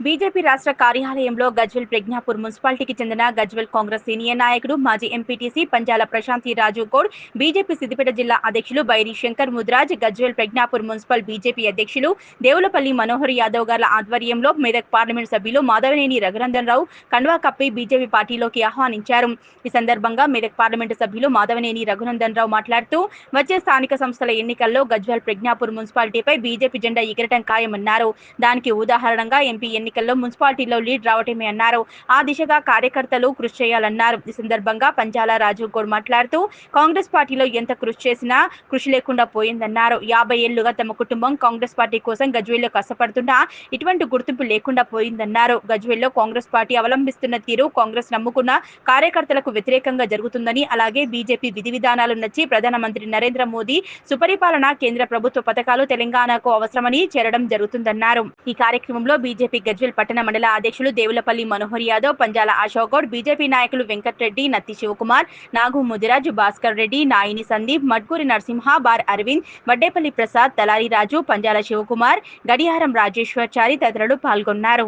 BJP రాష్ట్ర కార్యాలయంలో గజ్వేల్ ప్రజ్ఞాపూర్ మున్సిపాలిటీకి చెందిన గజ్వేల్ కాంగ్రెస్ సీనియర్ నాయకుడు మాజీ ఎంపీటీసీ పంజాల ప్రశాంతి రాజు గౌడ్, బీజేపీ సిద్దిపేట జిల్లా అధ్యక్షులు బైరి శంకర్ ముద్రాజ్, గజ్వేల్ ప్రజ్ఞాపూర్ మున్సిపల్ బీజేపీ అధ్యక్షులు దేవులపల్లి మనోహర్ యాదవ్ గార్ల ఆధ్వర్యంలో మెదక్ పార్లమెంట్ సభ్యులు మాధవనేని రఘునందన్ రావు కండువా కప్పి బీజేపీ పార్టీలోకి ఆహ్వానించారు. ఈ సందర్భంగా మెదక్ పార్లమెంటు సభ్యులు మాధవనేని రఘునందన్ రావు మాట్లాడుతూ వచ్చే స్థానిక సంస్థల ఎన్నికల్లో గజ్వేల్ ప్రజ్ఞాపూర్ మున్సిపాలిటీపై బీజేపీ జెండా ఎగరటం ఖాయమన్నారు. దానికి ఉదాహరణగా ఎంపీ ఎన్నికల్లో మున్సిపాలిటీలో లీడ్ రావటమే అన్నారు. ఆ దిశగా కార్యకర్తలు కృషి చేయాలన్నారు. ఈ సందర్భంగా పంజాల రాజు గౌడ్ మాట్లాడుతూ కాంగ్రెస్ పార్టీలో ఎంత కృషి చేసినా కృషి లేకుండా పోయిందన్నారు. 50 ఏళ్లుగా తమ కుటుంబం కాంగ్రెస్ పార్టీ కోసం గజ్వేల్లో కష్టపడుతున్నా ఇటువంటి గుర్తింపు లేకుండా పోయిందన్నారు. గజ్వేల్లో కాంగ్రెస్ పార్టీ అవలంబిస్తున్న తీరు కాంగ్రెస్ నమ్ముకున్న కార్యకర్తలకు వ్యతిరేకంగా జరుగుతుందని, అలాగే బీజేపీ విధి విధానాలు నచ్చి ప్రధానమంత్రి నరేంద్ర మోదీ సుపరిపాలన, కేంద్ర ప్రభుత్వ పథకాలు తెలంగాణకు అవసరమని చేరడం జరుగుతుందన్నారు. ఈ కార్యక్రమంలో బీజేపీ గజ్వేల్ పట్టణ మండల అధ్యక్షులు దేవులపల్లి మనోహర్ యాదవ్, పంజాల అశోక్ గౌడ్, బీజేపీ నాయకులు వెంకటరెడ్డి, నత్తి శివకుమార్, నాగు ముదిరాజ్, భాస్కర్ రెడ్డి, నాయిని సందీప్, మడ్కూరి నరసింహ, బార్ అరవింద్, వడ్డేపల్లి ప్రసాద్, తలారి రాజు, పంజాల శివకుమార్, గడియారం రాజేశ్వర్ చారి తదితరులు పాల్గొన్నారు.